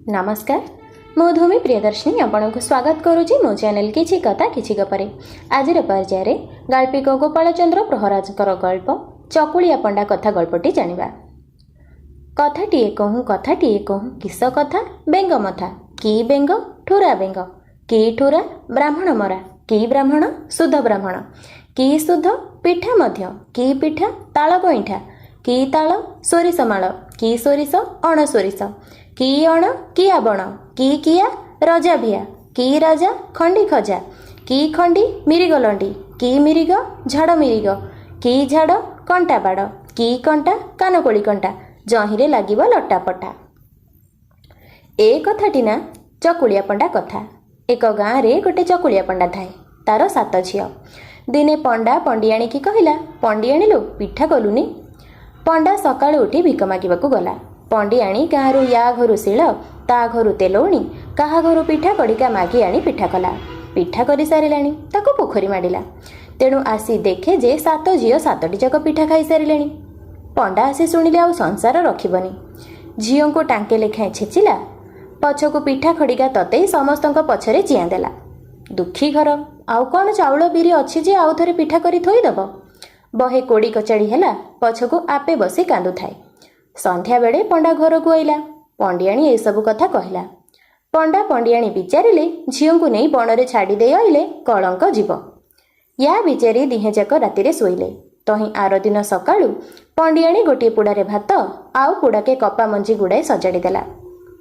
नमस्कार मु धूमि प्रियदर्शिनी आपण को स्वागत करुच्ची मो चैनल किछि कथा किछि गपरे। आज पर्याय गाल्पिक गोपालचंद्र प्रहराजकर गल्प चकुलिया पंडा कथा गल्पटी जानिबा। कथाटीए कहूँ किस कथा बेंग मथा कि बेंग ठुरा बेंग कि ठुरा ब्राह्मण मरा कि ब्राह्मण शुद्ध ब्राह्मण कि शुद्ध पिठा मध्य कि पिठा ताल गईठा कि ताल सोरिष माल कि सोरिष अण सोरिष कि अण किया बण कि किया रजा भिया कि राजा खंडी खजा कि खंडी मिरिग लंडी कि मिरिग झाड़ मिरिग कि झाड़ कंटा बाड़ कि कंटा कानकोड़ी कंटा जहिरे लागिब लटापटा। ए कथाटी ना चकुलिया पंडा कथा। एक गाँव रे गोटे चकुलिया पंडा थाए, तार 7 झियो। दिने पंडा पंडियाणी की कहला, पंडियाणी लो पिठा कलुनी। पंडा सकाळु उठी भिक मागिबाकू गला। पंडियाणी गाँव या घरु शिल ता घरु तेलौणी काहा घरु पिठा कड़िका मागी आनी पिठा कला। पिठा करी सारिलाणी ताको पोखरी माडिला। तेणु आसी देखे जे 7 झियो 7टी जाक पिठा खाई सारिलेणी। पंडा आसी शुणिले आउ संसार रखिबनी। झियो को टांके लेखाएं छेचिला, पछकू पिठा खड़िका तते समस्तक पछरे चियां देला। दुखी घर आउ कौन चाउल बिरी अच्छी जे आउ थरे पिठा करी थोईदेव। बहे कोड़ी कचाड़ी हेला, पछकू आपे बसी कांदु थाए। संध्या बेले पंडा घर को आइला। पंडियाणी ए सब कथा कहला। पंडा पंडियाणी विचारिले झियो को नहीं बणरे छाड़ी दे आइले कलंक जीव। या विचारी दिहे जाक रातिरे शोइले। तही आर दिन सकाळु पंडियाणी गोटे पुड़ारे भात आउ पुड़ाके कपा मंजी गुड़ाए सजाड़ी देला।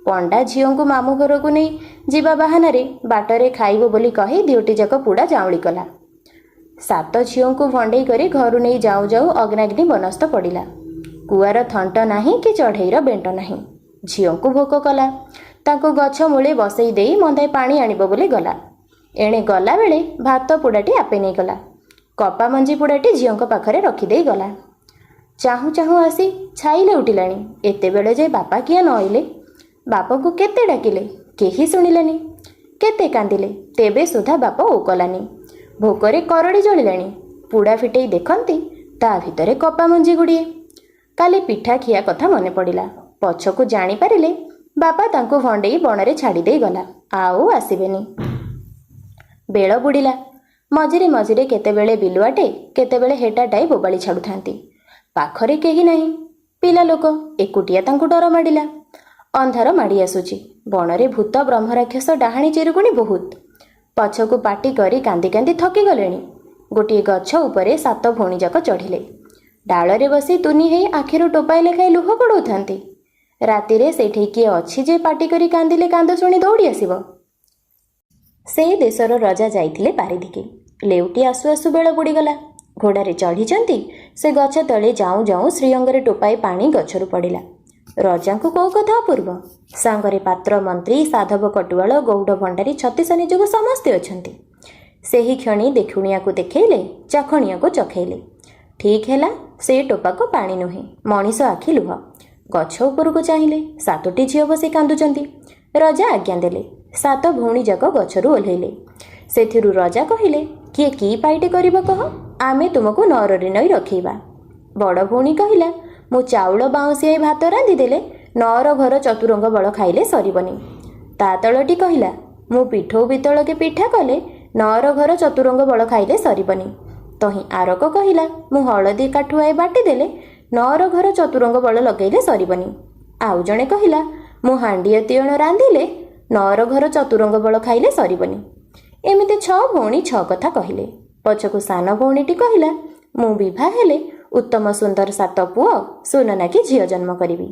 पंडा झियो को मामू घर को नहीं जीवा बाहाना रे बाटरे खाइबो बोली कही दियोटी जाक पुड़ा जाउली कला। 7 झियो को भंडई करी घरु नहीं जाऊ जाऊ अग्नाग्नि बनस्त पड़िला। कुआर थंट नाही कि चढ़ईर बेंट नाही। झियो को भोक कला, ताको गछ मूले बसई देई मंदाए पानी आनिबो बोली गला। एणे गला बेले भात पुड़ाटी आपे नहीं गला। कपा मंजी पुड़ाटी झियो पाखरे रखिदेई गला। चाहू चाहू आसी छाइले उठिलाणी। एते बेले जे बापा किया न आइले। बापा को केते डाकिले केही सुनिलेनी। केते कांदिले तेबे सुधा बापा ओकलानी। भोकरे करड़ी जलिलाणी। पुड़ा फिटेई देखंती ता भितरे कपा मंजी गुड़िए। काली पिठा खिया कथा मने पड़िला। पछकू जानी पारिले बापा तांको भंडेई बणरे छाड़ी देई गला, आउ आसीबेनी। बेଳ बुड़िला। मझिरे मझिरे केतेबेले बिलुआटे केतेबेले हेटाटाई बोबाली छाड़ुथांती। पाखरे केही नाही। पिला लोक एकुटिया तांको डर माडिला। अंधार माड़ी आसुची। बणरे भूत ब्रह्मराक्षस डाहाणी चिरुकुणी बहुत। पछकू पाटी करी कांदी कांदी थकी गलेणी। गोटे गछ उपरे 7 भौणी जाक चढ़िले। डालरे बसी तुनी हेई आखिरु टोपाए लेखाए लुह गड़ौथांती। रातिरे सेठी किए अछि जे पाटी करी कांदिले कांद शुणी दौड़ी आसिब। से देशर राजा जाइथिले पारिधिके। लेउटी आसु आसु बेଳ बुड़ीगला। घोड़ारे चढ़ीचंती से गछ तले जाऊँ जाऊँ श्रीअंगरे टोपाए पानी गछरु पड़िला। राजा को कौ कथा अपूर्व। सांगरे पात्र मंत्री साधव कटुआल गौड़ भंडारी 36 निजोग समस्ते अछंती। सेही क्षणी देखुणिया को देखैले चाखणिया को चखैले। ठीक हैला से टोपा को पानी नुहे मनीष आखि लुह। गछ उपरको को चाहिए 7टी झियो बसी कांदुचंती। राजा आज्ञा देले। 7 भौणी जाक गछरु ओल्हैले। सेथिरु राजा कहिले किए की पाइटे करिब कह, आमे तुमको नररे नई रखैबा। बड़ भौणी कहिला मु चाउल बाउंसियाई भात रांधि देले नर घर चतुरंग बल खाइले सरिबनी। ता तळटी कहिला मु पिठौ बितळके पिठा कले नर घर चतुरंग बल खाइले सरिबनी। तही आरक कहिला मु हलदी काठुआए बाटी देले नर घर चतुरंग बल लगैले सरिबनी। आउ जणे कहिला मु हांडिए तियण रांधिले नर घर चतुरंग बल खाइले सरिबनी। एमिते 6 भौणी 6 कथा कहिले। पछकू सान भौणीटी कहिला मु विवाह हेले उत्तम सुंदर 7 पुओ सुनना की झियो जन्म करिबी।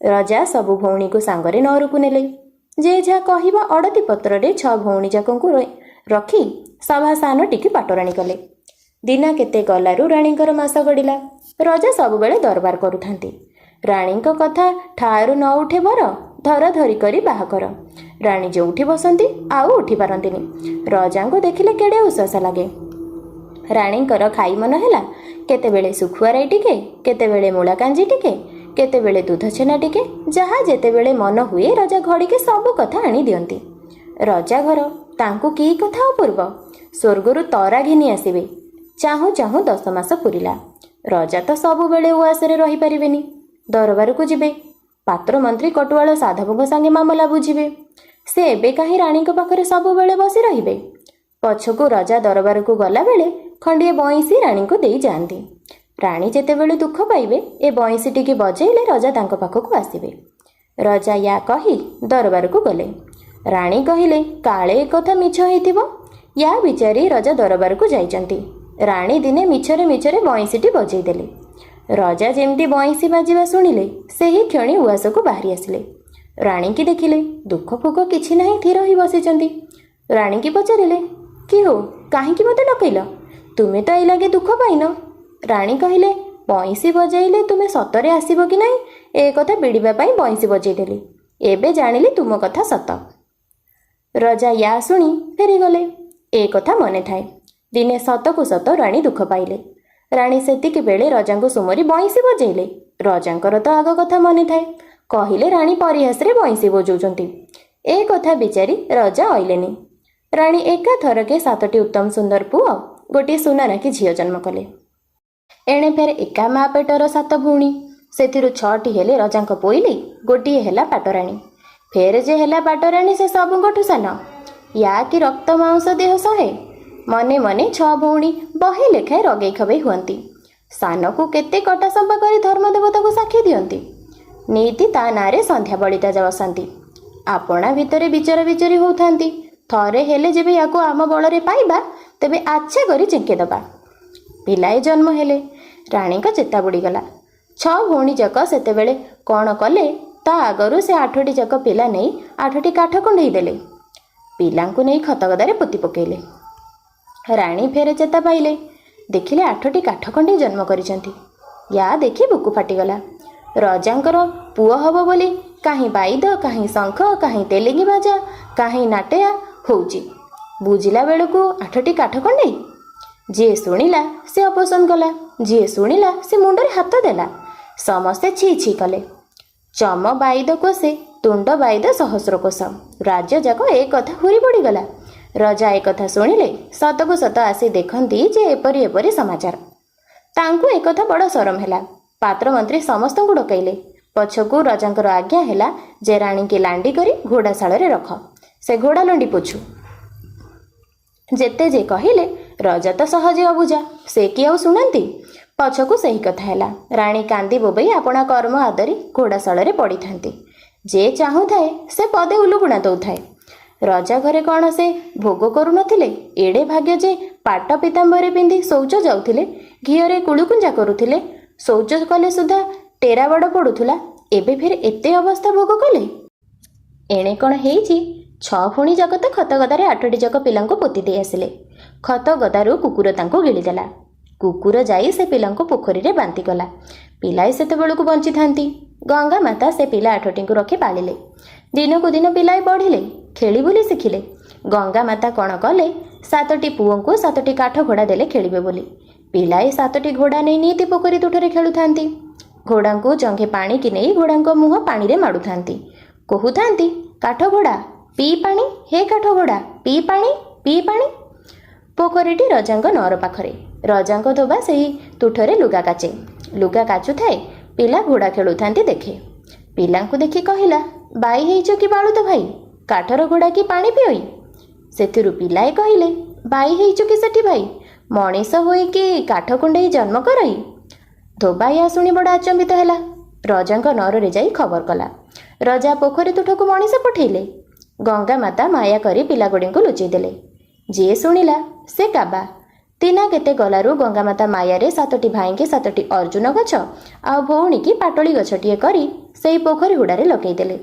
राजा सबु भौणी को सांगरे नरकू नेले। जे जा कहिबा अड़ती पत्र रे 6 भौणी जाकंकु रखी सभा सान टिकी पाटराणी कले। दिना केते गलारू राणींकर मास गड़िला। राजा सब बेले दरबार करुथांती। राणींक कथा ठारू न उठे बर धर धरी करी बाहा कर। राणी जोउठी बसंती आउ उठी पारंतीनी। राजा को देखिले केड़े उसासा लागे। राणींकर खाई मन हेला केतेबेले सुखुआराई टिके केतेबेले मूला कांजी टिके केतेबेले दूध छेना टिके जहा जेतेबेले मन हुए राजा घड़ीके सब कथा आनी दियंती। राजा घर तांकु की कथा अपूर्व। स्वर्गरु तरा घिनी आसिबे। चाहू चाहू 10 मास पुरिला। राजा तो सबु बेले उआसरे रही परिबेनी। दरबार को जिबे। ପାତ୍ର ମନ୍ତ୍ରୀ କଟୁଆଳ ସାଧବଙ୍କ ସାଙ୍ଗେ ମାମଲା ବୁଝିବେ। ସେ ଏବେ କାହିଁ ରାଣୀଙ୍କ ପାଖରେ ସବୁବେଳେ ବସି ରହିବେ? ପଛକୁ ରଜା ଦରବାରକୁ ଗଲାବେଳେ ଖଣ୍ଡିଏ ବଇଁଶୀ ରାଣୀଙ୍କୁ ଦେଇ ଯାଆନ୍ତି। ରାଣୀ ଯେତେବେଳେ ଦୁଃଖ ପାଇବେ ଏ ବଇଁଶୀ ଟିକେ ବଜେଇଲେ ରଜା ତାଙ୍କ ପାଖକୁ ଆସିବେ। ରଜା ୟା କହି ଦରବାରକୁ ଗଲେ। ରାଣୀ କହିଲେ, କାଳେ ଏକଥା ମିଛ ହେଇଥିବ। ୟା ବିଚାରି ରଜା ଦରବାରକୁ ଯାଇଛନ୍ତି। ରାଣୀ ଦିନେ ମିଛରେ ମିଛରେ ବଇଁଶୀଟି ବଜେଇ ଦେଲେ। ରଜା ଯେମିତି ବଇଁଶୀ ବାଜିବା ଶୁଣିଲେ ସେହି କ୍ଷଣି ଉଆସକୁ ବାହାରି ଆସିଲେ। ରାଣୀକି ଦେଖିଲେ ଦୁଃଖ ଫୁକ କିଛି ନାହିଁ, ଥିର ହୋଇ ବସିଛନ୍ତି। ରାଣୀକି ପଚାରିଲେ, କି ହୋ, କାହିଁକି ମୋତେ ଡକେଇଲ? ତୁମେ ତ ଏଇ ଲାଗେ ଦୁଃଖ ପାଇନ। ରାଣୀ କହିଲେ, ବଇଁଶୀ ବଜାଇଲେ ତୁମେ ସତରେ ଆସିବ କି ନାହିଁ ଏ କଥା ବିଡ଼ିବା ପାଇଁ ବଇଁଶୀ ବଜେଇଦେଲି। ଏବେ ଜାଣିଲି ତୁମ କଥା ସତ। ରଜା ୟା ଶୁଣି ଫେରିଗଲେ। ଏ କଥା ମନେ ଥାଏ। ଦିନେ ସତକୁ ସତ ରାଣୀ ଦୁଃଖ ପାଇଲେ। ରାଣୀ ସେତିକି ବେଳେ ରଜାଙ୍କୁ ସୁମରି ବଇଁଶୀ ବଜେଇଲେ। ରଜାଙ୍କର ତ ଆଗ କଥା ମନେ ଥାଏ। କହିଲେ ରାଣୀ ପରିହାସରେ ବଇଁଶୀ ବଜାଉଛନ୍ତି। ଏ କଥା ବିଚାରି ରଜା ଅଇଲେନି। ରାଣୀ ଏକାଥରକେ 7ଟି ଉତ୍ତମ ସୁନ୍ଦର ପୁଅ, ଗୋଟିଏ ସୁନାରାଖି ଝିଅ ଜନ୍ମ କଲେ। ଏଣେ ଫେର ଏକା ମା ପେଟର 7 ଭଉଣୀ। ସେଥିରୁ 6ଟି ହେଲେ ରଜାଙ୍କ ପୋଇଲି, ଗୋଟିଏ ହେଲା ପାଟରାଣୀ। ଫେର ଯେ ହେଲା ପାଟରାଣୀ ସେ ସବୁଙ୍କଠୁ ସାନ। ୟା କି ରକ୍ତ ମାଉଁସ ଦେହ ସହେ। ମନେ ମନେ 6 ଭଉଣୀ ବହେ ଲେଖାଏଁ ରଗେଇ ଖବେଇ ହୁଅନ୍ତି। ସାନକୁ କେତେ କଟା ସମ୍ପା କରି ଧର୍ମଦେବତାକୁ ସାକ୍ଷୀ ଦିଅନ୍ତି। ନୀତି ତା ନାଁରେ ସନ୍ଧ୍ୟା ବଳିତା ବସାନ୍ତି। ଆପଣା ଭିତରେ ବିଚରା ବିଚରି ହେଉଥାନ୍ତି। ଥରେ ହେଲେ ଯେବେ ୟାକୁ ଆମ ବଳରେ ପାଇବା ତେବେ ଆଚ୍ଛା କରି ଚିଙ୍କେ ଦେବା। ପିଲାଏ ଜନ୍ମ ହେଲେ। ରାଣୀଙ୍କ ଚେତା ବୁଡ଼ିଗଲା। 6 ଭଉଣୀ ଯାକ ସେତେବେଳେ କ'ଣ କଲେ ତା ଆଗରୁ ସେ 8ଟି ଯାକ ପିଲା ନେଇ 8ଟି କାଠ କୁଣ୍ଢେଇ ଦେଲେ। ପିଲାଙ୍କୁ ନେଇ ଖତଗଦାରେ ପୋତି ପକାଇଲେ। ରାଣୀ ଫେରେ ଚେତା ପାଇଲେ। ଦେଖିଲେ 8ଟି କାଠ ଖଣ୍ଡେ ଜନ୍ମ କରିଛନ୍ତି। ୟା ଦେଖି ବୁକୁ ଫାଟିଗଲା। ରଜାଙ୍କର ପୁଅ ହବ ବୋଲି କାହିଁ ବାଇଦ, କାହିଁ ଶଙ୍ଖ, କାହିଁ ତେଲିଙ୍ଗି ବାଜା, କାହିଁ ନାଟେୟା ହେଉଛି। ବୁଝିଲା ବେଳକୁ 8ଟି କାଠ ଖଣ୍ଡେ। ଯିଏ ଶୁଣିଲା ସେ ଅପସନ୍ଦ କଲା, ଯିଏ ଶୁଣିଲା ସେ ମୁଣ୍ଡରେ ହାତ ଦେଲା। ସମସ୍ତେ ଛି ଛି କଲେ। ଚମ ବାଇଦ କୋଷେ, ତୁଣ୍ଡ ବାଇଦ ସହସ୍ର କୋଷ। ରାଜ୍ୟ ଯାକ ଏ କଥା ହୁରି ପଡ଼ିଗଲା। ରଜା ଏ କଥା ଶୁଣିଲେ ସତକୁ ସତ ଆସି ଦେଖନ୍ତି ଯେ ଏପରି ଏପରି ସମାଚାର। ତାଙ୍କୁ ଏକଥା ବଡ଼ ସରମ ହେଲା। ପାତ୍ର ମନ୍ତ୍ରୀ ସମସ୍ତଙ୍କୁ ଡକାଇଲେ। ପଛକୁ ରଜାଙ୍କର ଆଜ୍ଞା ହେଲା ଯେ ରାଣୀକି ଲାଣ୍ଡି କରି ଘୋଡ଼ାଶାଳରେ ରଖ, ସେ ଘୋଡ଼ା ଲଣ୍ଡି ପୋଛୁ। ଯେତେ ଯେ କହିଲେ ରଜା ତ ସହଜେ ଅବୁଝା, ସେ କି ଆଉ ଶୁଣନ୍ତି। ପଛକୁ ସେହି କଥା ହେଲା। ରାଣୀ କାନ୍ଦି ବୋବେଇ ଆପଣା କର୍ମ ଆଦରି ଘୋଡ଼ାଶାଳରେ ପଡ଼ିଥାନ୍ତି। ଯେ ଚାହୁଁଥାଏ ସେ ପଦେ ଉଲୁଗୁଣା ଦେଉଥାଏ। ରଜା ଘରେ କ'ଣ ସେ ଭୋଗ କରୁନଥିଲେ? ଏଡ଼େ ଭାଗ୍ୟ ଯେ ପାଟ ପିତାମ୍ବରୀ ପିନ୍ଧି ଶୌଚ ଯାଉଥିଲେ, ଘିଅରେ କୁଳୁକୁଞ୍ଜା କରୁଥିଲେ। ଶୌଚ କଲେ ସୁଦ୍ଧା ଟେରା ବଡ଼ ପଡ଼ୁଥିଲା। ଏବେ ଫେର ଏତେ ଅବସ୍ଥା ଭୋଗ କଲେ। ଏଣେ କ'ଣ ହେଇଛି, 6 ଭଉଣୀ ଯାକ ତ ଖତଗଦାରେ 8ଟି ଯାକ ପିଲାଙ୍କୁ ପୋତି ଦେଇ ଆସିଲେ। ଖତଗଦାରୁ କୁକୁର ତାଙ୍କୁ ଗିଳିଦେଲା। କୁକୁର ଯାଇ ସେ ପିଲାଙ୍କୁ ପୋଖରୀରେ ବାନ୍ତିକଲା। ପିଲାଏ ସେତେବେଳକୁ ବଞ୍ଚିଥାନ୍ତି। ଗଙ୍ଗା ମାତା ସେ ପିଲା 8ଟିଙ୍କୁ ରଖି ପାଳିଲେ। ଦିନକୁ ଦିନ ପିଲାଏ ବଢ଼ିଲେ, ଖେଳି ବୁଲି ଶିଖିଲେ। ଗଙ୍ଗା ମାତା କ'ଣ କଲେ, 7ଟି ପୁଅଙ୍କୁ 7ଟି କାଠ ଘୋଡ଼ା ଦେଲେ ଖେଳିବେ ବୋଲି। ପିଲାଏ 7ଟି ଘୋଡ଼ା ନେଇ ନିତି ପୋଖରୀ ତୁଠରେ ଖେଳୁଥାନ୍ତି। ଘୋଡ଼ାଙ୍କୁ ଜଙ୍ଘେ ପାଣିକି ନେଇ ଘୋଡ଼ାଙ୍କ ମୁହଁ ପାଣିରେ ମାଡ଼ୁଥାନ୍ତି। କହୁଥାନ୍ତି, କାଠ ଘୋଡ଼ା ପିଇ ପାଣି, ହେ କାଠ ଘୋଡ଼ା ପିଇ ପାଣି, ପିଇ ପାଣି। ପୋଖରୀଟି ରଜାଙ୍କ ନଅର ପାଖରେ। ରଜାଙ୍କ ଧୋବା ସେହି ତୁଠରେ ଲୁଗା କାଚେ। ଲୁଗା କାଚୁଥାଏ, ପିଲା ଘୋଡ଼ା ଖେଳୁଥାନ୍ତି ଦେଖେ। ପିଲାଙ୍କୁ ଦେଖି କହିଲା, ବାଇ ହେଇଛ କି ବାଳୁତ ଭାଇ, କାଠର ଘୋଡ଼ା କି ପାଣି ପିଓଇ। ସେଥିରୁ ପିଲାଏ କହିଲେ, ବାଇ ହେଇଛୁ କି ସେଠି ଭାଇ, ମଣିଷ ହୋଇକି କାଠ କୁଣ୍ଡେଇ ଜନ୍ମ କରଇ। ଧୋବା ୟା ଶୁଣି ବଡ଼ ଆଚମ୍ବିତ ହେଲା। ରଜାଙ୍କ ନଅରରେ ଯାଇ ଖବର କଲା। ରଜା ପୋଖରୀ ତୁଠକୁ ମଣିଷ ପଠେଇଲେ। ଗଙ୍ଗା ମାତା ମାୟା କରି ପିଲାଗୁଡ଼ିଙ୍କୁ ଲୁଚେଇ ଦେଲେ। ଯିଏ ଶୁଣିଲା ସେ କାବା। ଦିନା କେତେ ଗଲାରୁ ଗଙ୍ଗାମାତା ମାୟାରେ 7ଟି ଭାଇଙ୍କି 7ଟି ଅର୍ଜୁନ ଗଛ ଆଉ ଭଉଣୀକି ପାଟଳି ଗଛଟିଏ କରି ସେଇ ପୋଖରୀ ହୁଡ଼ାରେ ଲଗେଇଦେଲେ।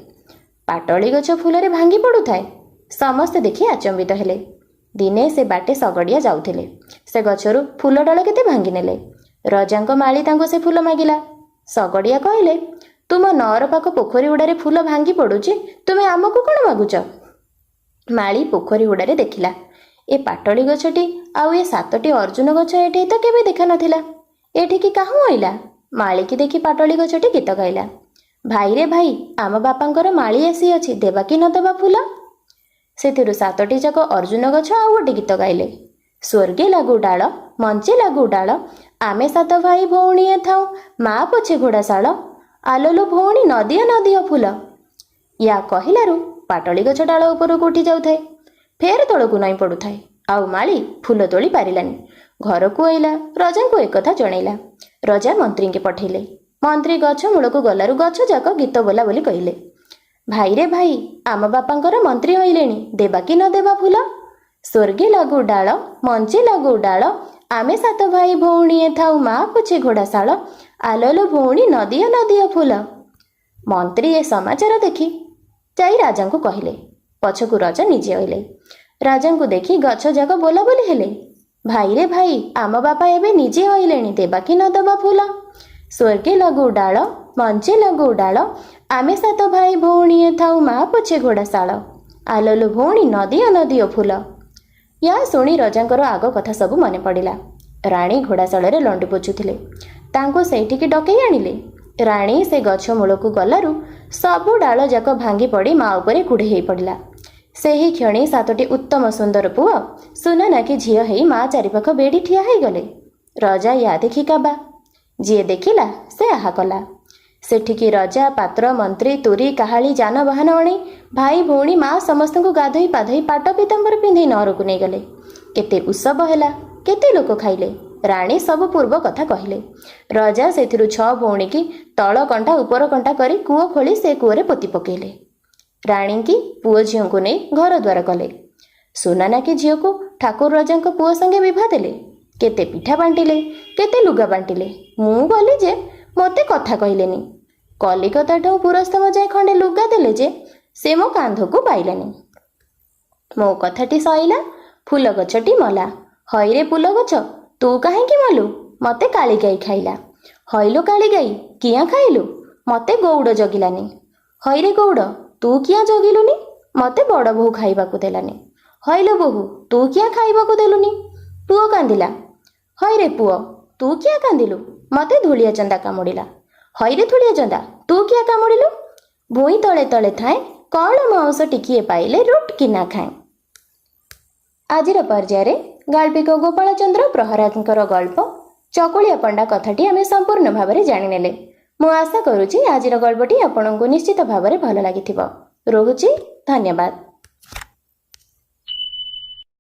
ପାଟଳି ଗଛ ଫୁଲରେ ଭାଙ୍ଗି ପଡ଼ୁଥାଏ। ସମସ୍ତେ ଦେଖି ଆଚମ୍ବିତ ହେଲେ। ଦିନେ ସେ ବାଟେ ଶଗଡ଼ିଆ ଯାଉଥିଲେ। ସେ ଗଛରୁ ଫୁଲ ଡାଳ କେତେ ଭାଙ୍ଗି ନେଲେ। ରଜାଙ୍କ ମାଳି ତାଙ୍କୁ ସେ ଫୁଲ ମାଗିଲା। ଶଗଡ଼ିଆ କହିଲେ, ତୁମ ନଅର ପାଖ ପୋଖରୀ ହୁଡ଼ାରେ ଫୁଲ ଭାଙ୍ଗି ପଡ଼ୁଛି, ତୁମେ ଆମକୁ କ'ଣ ମାଗୁଛ? ମାଳି ପୋଖରୀ ହୁଡ଼ାରେ ଦେଖିଲା, ଏ ପାଟଳି ଗଛଟି ଆଉ ଏ 7ଟି ଅର୍ଜୁନ ଗଛ ଏଠି ତ କେବେ ଦେଖା ନଥିଲା। ଏଠିକି କାହୁଁ ଅଇଲା? ମାଳିକି ଦେଖି ପାଟଳି ଗଛଟି ଗୀତ ଗାଇଲା। ଭାଇରେ ଭାଇ, ଆମ ବାପାଙ୍କର ମାଳି ଆସିଅଛି, ଦେବା କି ନ ଦେବା ଫୁଲ? ସେଥିରୁ 7ଟି ଯାକ ଅର୍ଜୁନ ଗଛ ଆଉ ଗୋଟେ ଗୀତ ଗାଇଲେ। ସ୍ୱର୍ଗେ ଲାଗୁ ଡାଳ, ମଞ୍ଚେ ଲାଗୁ ଡାଳ, ଆମେ 7 ଭାଇ ଭଉଣୀଏ ଥାଉ, ମା ପଛେ ଘୋଡ଼ାଶାଳ, ଆଲୋଲୋ ଭଉଣୀ ନଦିଅ ନଦିଅ ଫୁଲ। ୟା କହିଲାରୁ ପାଟଳି ଗଛ ଡାଳ ଉପରକୁ ଉଠି ଯାଉଥାଏ, ଫେର ତଳକୁ ନଇଁ ପଡ଼ୁଥାଏ। ଆଉ ମାଳି ଫୁଲ ତୋଳି ପାରିଲାନି। ଘରକୁ ଆଇଲା, ରଜାଙ୍କୁ ଏକଥା ଜଣେଇଲା। ରଜା ମନ୍ତ୍ରୀଙ୍କି ପଠେଇଲେ। ମନ୍ତ୍ରୀ ଗଛ ମୂଳକୁ ଗଲାରୁ ଗଛ ଯାକ ଗୀତ ବୋଲା ବୋଲି କହିଲେ। ଭାଇରେ ଭାଇ, ଆମ ବାପାଙ୍କର ମନ୍ତ୍ରୀ ହୋଇଲେଣି, ଦେବା କି ନ ଦେବା ଫୁଲ? ସ୍ୱର୍ଗେ ଲାଗୁ ଡାଳ, ମଞ୍ଚେ ଲାଗୁ ଡାଳ, ଆମେ ସାତ ଭାଇ ଭଉଣୀଏ ଥାଉ ମା ପଛେ ଘୋଡ଼ାଶାଳ, ଆଲୋଲୋ ଭଉଣୀ ନଦିଅ ନଦିଅ ଫୁଲ। ମନ୍ତ୍ରୀ ଏ ସମାଚାର ଦେଖି ଯାଇ ରାଜାଙ୍କୁ କହିଲେ। ପଛକୁ ରଜା ନିଜେ ଅଇଲେ। ରାଜାଙ୍କୁ ଦେଖି ଗଛ ଯାକ ବୋଲା ବୋଲି ହେଲେ। ଭାଇରେ ଭାଇ, ଆମ ବାପା ଏବେ ନିଜେ ଅଇଲେଣି, ଦେବା କି ନ ଦେବା ଫୁଲ? ସ୍ୱର୍ଗେ ଲାଗୁ ଡାଳ, ମଞ୍ଚେ ଲାଗୁ ଡାଳ, ଆମେ ସାତ ଭାଇ ଭଉଣୀଏ ଥାଉ ମା ପଛେ ଘୋଡ଼ାଶାଳ, ଆଲୋଲୋ ଭଉଣୀ ନଦିଅ ନଦିଅ ଫୁଲ। ୟା ଶୁଣି ରଜାଙ୍କର ଆଗ କଥା ସବୁ ମନେ ପଡ଼ିଲା। ରାଣୀ ଘୋଡ଼ାଶାଳରେ ଲଣ୍ଡୁ ପୋଛୁଥିଲେ, ତାଙ୍କୁ ସେଇଠିକି ଡକେଇ ଆଣିଲେ। ରାଣୀ ସେ ଗଛ ମୂଳକୁ ଗଲାରୁ ସବୁ ଡାଳ ଯାକ ଭାଙ୍ଗି ପଡ଼ି ମା ଉପରେ କୁଢ଼େଇ ହେଇ ପଡ଼ିଲା। ସେହି କ୍ଷଣି ସାତଟି ଉତ୍ତମ ସୁନ୍ଦର ପୁଅ ସୁନାନାକି ଝିଅ ହେଇ ମା ଚାରିପାଖ ବେଢ଼ି ଠିଆ ହେଇଗଲେ। ରଜା ୟା ଦେଖି କାବା। ଯିଏ ଦେଖିଲା ସେ ଆହା କଲା। ସେଠିକି ରଜା, ପାତ୍ର, ମନ୍ତ୍ରୀ, ତୁରୀ, କାହାଳି, ଯାନବାହନ ଅଣେଇ ଭାଇ ଭଉଣୀ ମା ସମସ୍ତଙ୍କୁ ଗାଧୋଇ ପାଧୋଇ ପାଟ ପୀତାମ୍ବର ପିନ୍ଧି ନଅରକୁ ନେଇଗଲେ। କେତେ ଉତ୍ସବ ହେଲା, କେତେ ଲୋକ ଖାଇଲେ। ରାଣୀ ସବୁ ପୂର୍ବ କଥା କହିଲେ। ରଜା ସେଥିରୁ 6 ଭଉଣୀକି ତଳ କଣ୍ଟା ଉପର କଣ୍ଟା କରି କୂଅ ଖୋଳି ସେ କୂଅରେ ପୋତି ପକେଇଲେ। ରାଣୀଙ୍କି ପୁଅ ଝିଅଙ୍କୁ ନେଇ ଘର ଦ୍ୱାର କଲେ। ସୁନାନାକି ଝିଅକୁ ଠାକୁର ରାଜାଙ୍କ ପୁଅ ସଙ୍ଗେ ବିଭା ଦେଲେ। କେତେ ପିଠା ବାଣ୍ଟିଲେ, କେତେ ଲୁଗା ବାଣ୍ଟିଲେ। ମୁଁ ଗଲି ଯେ ମୋତେ କଥା କହିଲେନି। କଲିକତାଠୁ ପୁରସ୍ତମ ଯାଏ ଖଣ୍ଡେ ଲୁଗା ଦେଲେ ଯେ ସେ ମୋ କାନ୍ଧକୁ ପାଇଲାନି। ମୋ କଥାଟି ସଇଲା, ଫୁଲ ଗଛଟି ମଲା। ହଇରେ ଫୁଲ ଗଛ, ତୁ କାହିଁକି ମଲୁ? ମୋତେ କାଳିଗାଈ ଖାଇଲା। ହଇଲୋ କାଳିଗାଈ, କିଆଁ ଖାଇଲୁ? ମୋତେ ଗଉଡ଼ ଜଗିଲାନି। ହଇରେ ଗଉଡ଼, ତୁ କିଆଁ ଜଗିଲୁନି? ମୋତେ ବଡ଼ ବୋହୂ ଖାଇବାକୁ ଦେଲାନି। ହଇଲୋ ବୋହୂ, ତୁ କିଆଁ ଖାଇବାକୁ ଦେଲୁନି? ପୁଅ କାନ୍ଦିଲା। ହଇରେ ପୁଅ, ତୁ କିଆଁ କାନ୍ଦିଲୁ? ମୋତେ ଧୂଳିଆ ଚନ୍ଦା କାମୁଡ଼ିଲା। ହଇରେ ଧୂଳିଆ ଚନ୍ଦା, ତୁ କିଆଁ କାମୁଡ଼ିଲୁ? ଭୁଇଁ ତଳେ ତଳେ ଥାଏ, କଅଁଳ ମାଉଁସ ଟିକିଏ ପାଇଲେ ରୁଟ୍ କିନା ଖାଏ। ଆଜିର ପର୍ଯ୍ୟାୟରେ ଗାଳ୍ପିକ ଗୋପାଳଚନ୍ଦ୍ର ପ୍ରହରାଜଙ୍କର ଗଳ୍ପ ଚକୁଳିଆ ପଣ୍ଡା କଥାଟି ଆମେ ସମ୍ପୂର୍ଣ୍ଣ ଭାବରେ ଜାଣିନେଲେ। ମୁଁ ଆଶା କରୁଛି ଆଜିର ଗଳ୍ପଟି ଆପଣଙ୍କୁ ନିଶ୍ଚିତ ଭାବରେ ଭଲ ଲାଗିଥିବ। ରହୁଛି, ଧନ୍ୟବାଦ।